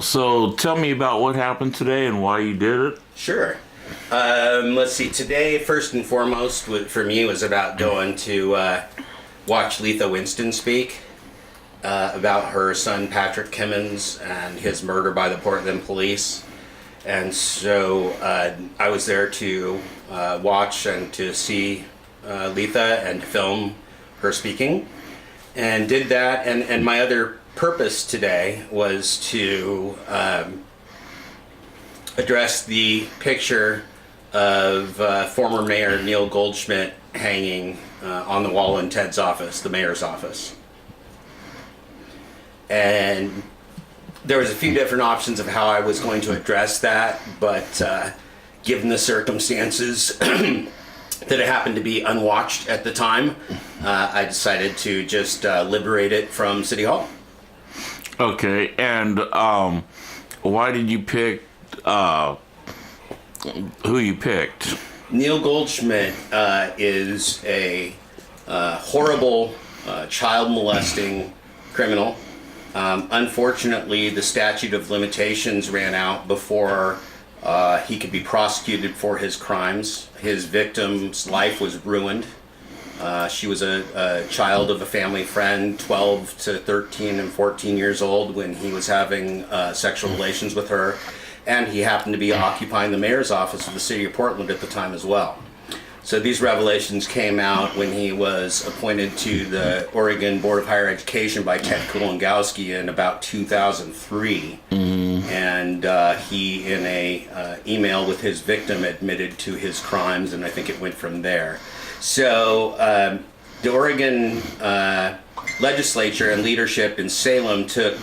So tell me about what happened today and why you did it. Sure. Let's see. Today, first and foremost, for me, was about going to watch Letha Winston speak about her son Patrick Kimmons and his murder by the Portland police. And so I was there to watch and to see Letha and to film her speaking, and did that. And my other purpose today was to address the picture of former Mayor Neil Goldschmidt hanging on the wall in Ted's office, the mayor's office. And there was a few different options of how I was going to address that, but given the circumstances that it happened to be unwatched at the time, I decided to just liberate it from City Hall. Okay, and why did you pick who you picked? Neil Goldschmidt is a horrible child molesting criminal. Unfortunately, the statute of limitations ran out before he could be prosecuted for his crimes. His victim's life was ruined. She was a child of a family friend, 12 to 13 and 14 years old, when he was having sexual relations with her. And he happened to be occupying the mayor's office of the city of Portland at the time as well. So these revelations came out when he was appointed to the Oregon Board of Higher Education by Ted Kulongowski in about 2003. And he, in a email with his victim, admitted to his crimes, and I think it went from there. So the Oregon legislature and leadership in Salem took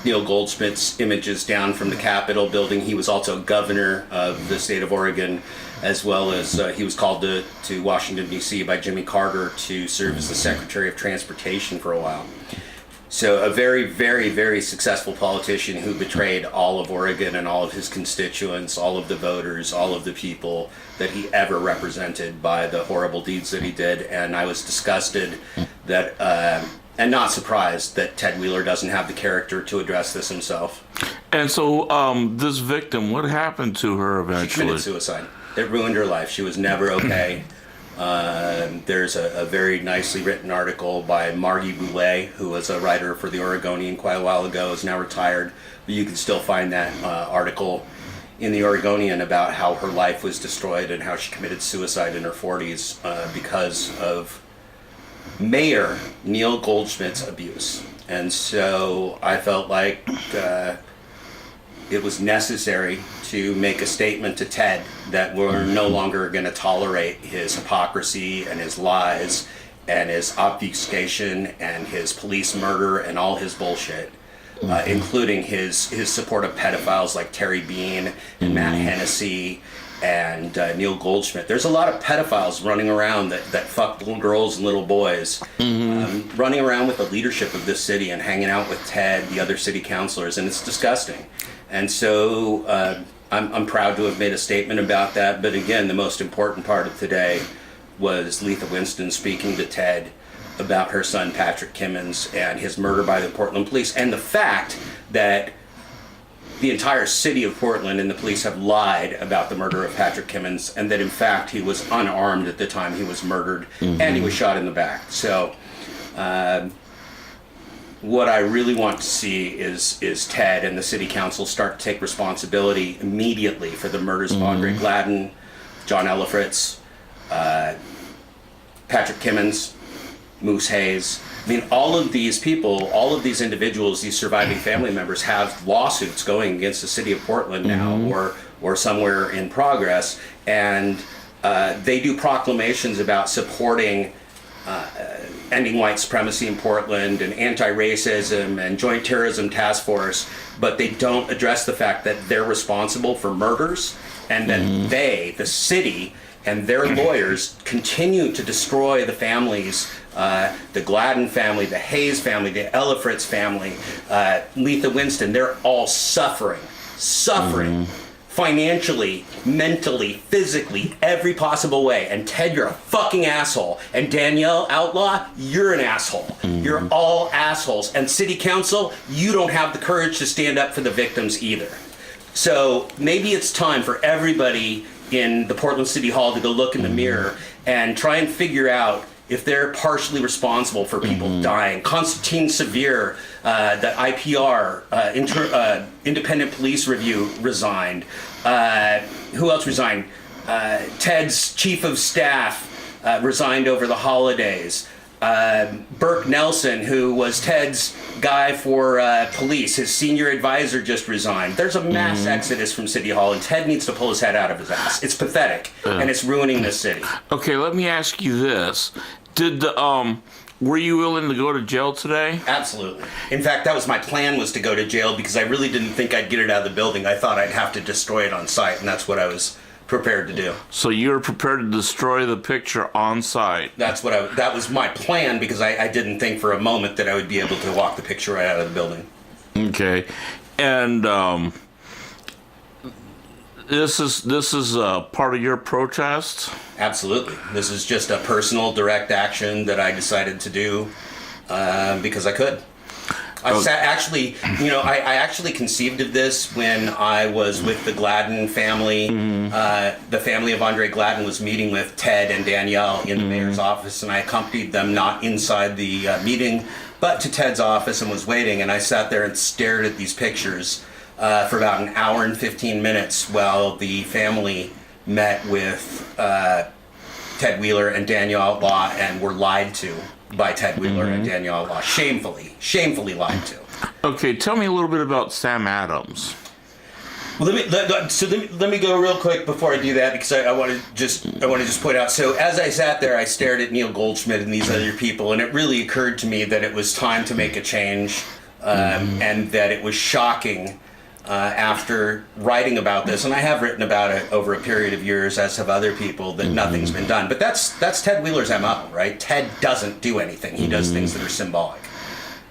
Neil Goldschmidt's images down from the Capitol building. He was also governor of the state of Oregon, as well as he was called to Washington, D.C. by Jimmy Carter to serve as the Secretary of Transportation for a while. So a very, very, very successful politician who betrayed all of Oregon and all of his constituents, all of the voters, all of the people that he ever represented by the horrible deeds that he did. And I was disgusted that, and not surprised that Ted Wheeler doesn't have the character to address this himself. And so this victim, what happened to her eventually? She committed suicide. It ruined her life. She was never okay. There's a very nicely written article by Margie Boulay, who was a writer for the Oregonian quite a while ago, is now retired. But you can still find that article in the Oregonian about how her life was destroyed and how she committed suicide in her 40s because of Mayor Neil Goldschmidt's abuse. And so I felt like it was necessary to make a statement to Ted that we're no longer going to tolerate his hypocrisy and his lies and his obfuscation and his police murder and all his bullshit, including his support of pedophiles like Terry Bean and Matt Hennessy and Neil Goldschmidt. There's a lot of pedophiles running around that fuck little girls and little boys, running around with the leadership of this city and hanging out with Ted, the other city councilors, and it's disgusting. And so I'm proud to have made a statement about that. But again, the most important part of today was Letha Winston speaking to Ted about her son Patrick Kimmons and his murder by the Portland police, and the fact that the entire city of Portland and the police have lied about the murder of Patrick Kimmons, and that in fact he was unarmed at the time he was murdered, and he was shot in the back. So what I really want to see is Ted and the city council start to take responsibility immediately for the murders of Andre Gladden, John Ellifritz, Patrick Kimmons, Moose Hayes. I mean, all of these people, all of these individuals, these surviving family members have lawsuits going against the city of Portland now, or somewhere in progress, and they do proclamations about supporting ending white supremacy in Portland and anti-racism and joint terrorism task force, but they don't address the fact that they're responsible for murders, and that they, the city, and their lawyers continue to destroy the families, the Gladden family, the Hayes family, the Ellifritz family, Letha Winston. They're all suffering financially, mentally, physically, every possible way. And Ted, you're a fucking asshole. And Danielle Outlaw, you're an asshole. You're all assholes. And City Council, you don't have the courage to stand up for the victims either. So maybe it's time for everybody in the Portland City Hall to go look in the mirror and try and figure out if they're partially responsible for people dying. Constantine Severe, the IPR, Independent Police Review, resigned. Who else resigned? Ted's chief of staff resigned over the holidays. Burke Nelson, who was Ted's guy for police, his senior advisor, just resigned. There's a mass exodus from City Hall, and Ted needs to pull his head out of his ass. It's pathetic, and it's ruining this city. Okay, let me ask you this. Did the, were you willing to go to jail today? Absolutely. In fact, that was my plan, was to go to jail, because I really didn't think I'd get it out of the building. I thought I'd have to destroy it on site, and that's what I was prepared to do. So you were prepared to destroy the picture on site? That was my plan, because I didn't think for a moment that I would be able to walk the picture right out of the building. Okay. And this is part of your protest? Absolutely. This is just a personal direct action that I decided to do because I could. I actually conceived of this when I was with the Gladden family. The family of Andre Gladden was meeting with Ted and Danielle in the mayor's office, and I accompanied them not inside the meeting, but to Ted's office, and was waiting. And I sat there and stared at these pictures for about an hour and 15 minutes while the family met with Ted Wheeler and Danielle Outlaw and were lied to by Ted Wheeler and Danielle Outlaw. Shamefully lied to. Okay, tell me a little bit about Sam Adams. Well, let me go real quick before I do that, because I want to just point out. So as I sat there, I stared at Neil Goldschmidt and these other people, and it really occurred to me that it was time to make a change, and that it was shocking after writing about this, and I have written about it over a period of years, as have other people, that nothing's been done. But that's Ted Wheeler's MO, right? Ted doesn't do anything. He does things that are symbolic.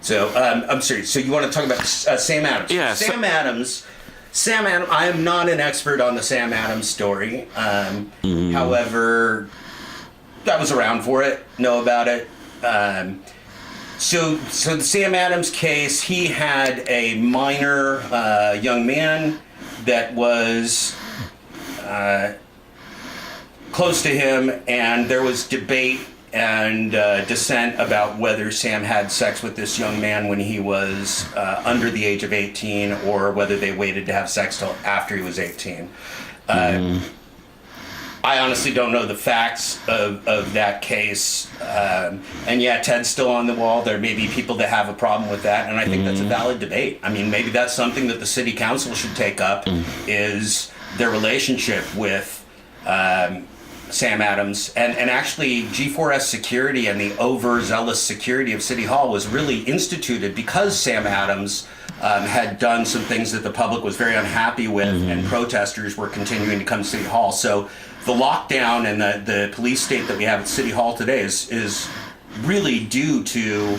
So I'm serious. So you want to talk about Sam Adams? Yeah. Sam Adams. I am not an expert on the Sam Adams story. However, I was around for it, know about it. So the Sam Adams case, he had a minor young man that was close to him, and there was debate and dissent about whether Sam had sex with this young man when he was under the age of 18, or whether they waited to have sex till after he was 18. I honestly don't know the facts of that case. And yeah, Ted's still on the wall. There may be people that have a problem with that, and I think that's a valid debate. I mean, maybe that's something that the city council should take up, is their relationship with Sam Adams. And actually, G4S security and the overzealous security of City Hall was really instituted because Sam Adams had done some things that the public was very unhappy with, and protesters were continuing to come to City Hall. So the lockdown and the police state that we have at City Hall today is really due to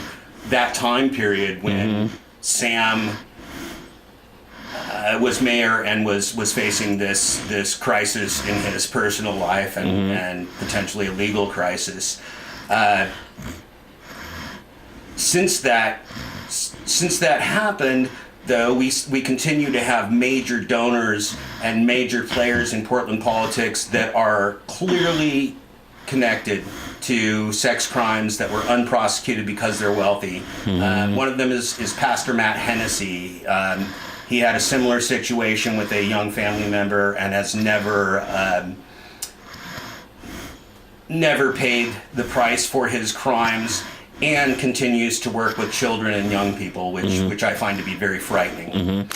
that time period when Sam was mayor and was facing this crisis in his personal life and potentially a legal crisis. Since that happened, though, we continue to have major donors and major players in Portland politics that are clearly connected to sex crimes that were unprosecuted because they're wealthy. One of them is Pastor Matt Hennessy. He had a similar situation with a young family member and has never paid the price for his crimes, and continues to work with children and young people, which I find to be very frightening.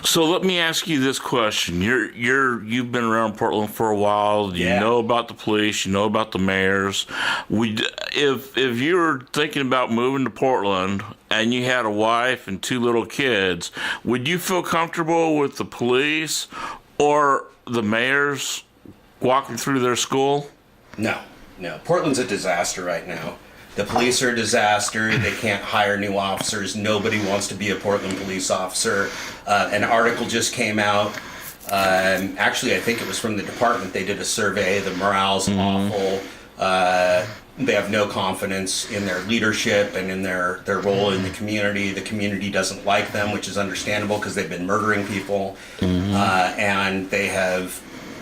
So let me ask you this question: you've been around Portland for a while. You know about the police. You know about the mayors. If you were thinking about moving to Portland and you had a wife and 2 little kids, would you feel comfortable with the police or the mayors walking through their school? No. Portland's a disaster right now. The police are a disaster. They can't hire new officers. Nobody wants to be a Portland police officer. An article just came out Actually, I think it was from the department. They did a survey. The morale's awful. They have no confidence in their leadership and in their role in the community. The community doesn't like them, which is understandable because they've been murdering people. And they have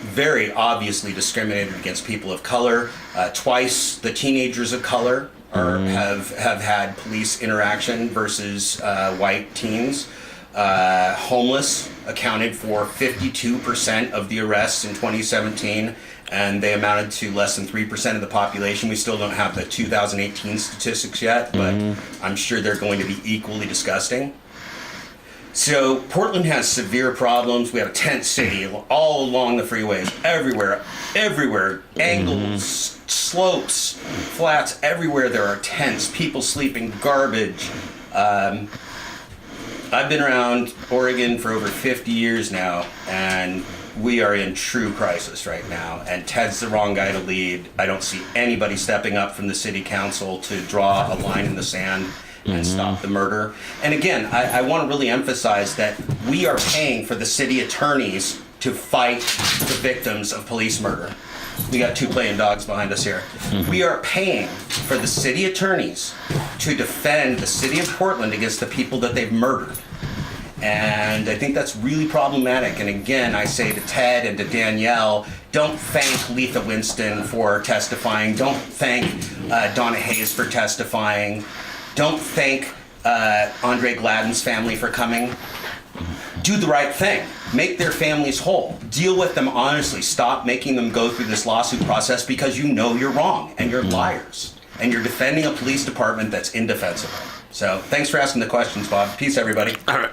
very obviously discriminated against people of color. Twice the teenagers of color have had police interaction versus white teens. Homeless accounted for 52% of the arrests in 2017, and they amounted to less than 3% of the population. We still don't have the 2018 statistics yet, but I'm sure they're going to be equally disgusting. So Portland has severe problems. We have a tent city all along the freeways, everywhere, angles, slopes, flats, everywhere there are tents, people sleeping, garbage. I've been around Oregon for over 50 years now, and we are in true crisis right now, and Ted's the wrong guy to lead. I don't see anybody stepping up from the city council to draw a line in the sand and stop the murder. And again, I want to really emphasize that we are paying for the city attorneys to fight the victims of police murder. We got two playing dogs behind us here. We are paying for the city attorneys to defend the city of Portland against the people that they've murdered. And I think that's really problematic. And again, I say to Ted and to Danielle, don't thank Letha Winston for testifying. Don't thank Donna Hayes for testifying. Don't thank Andre Gladden's family for coming. Do the right thing. Make their families whole. Deal with them honestly. Stop making them go through this lawsuit process because you know you're wrong and you're liars. And you're defending a police department that's indefensible. So thanks for asking the questions, Bob. Peace, everybody. All right.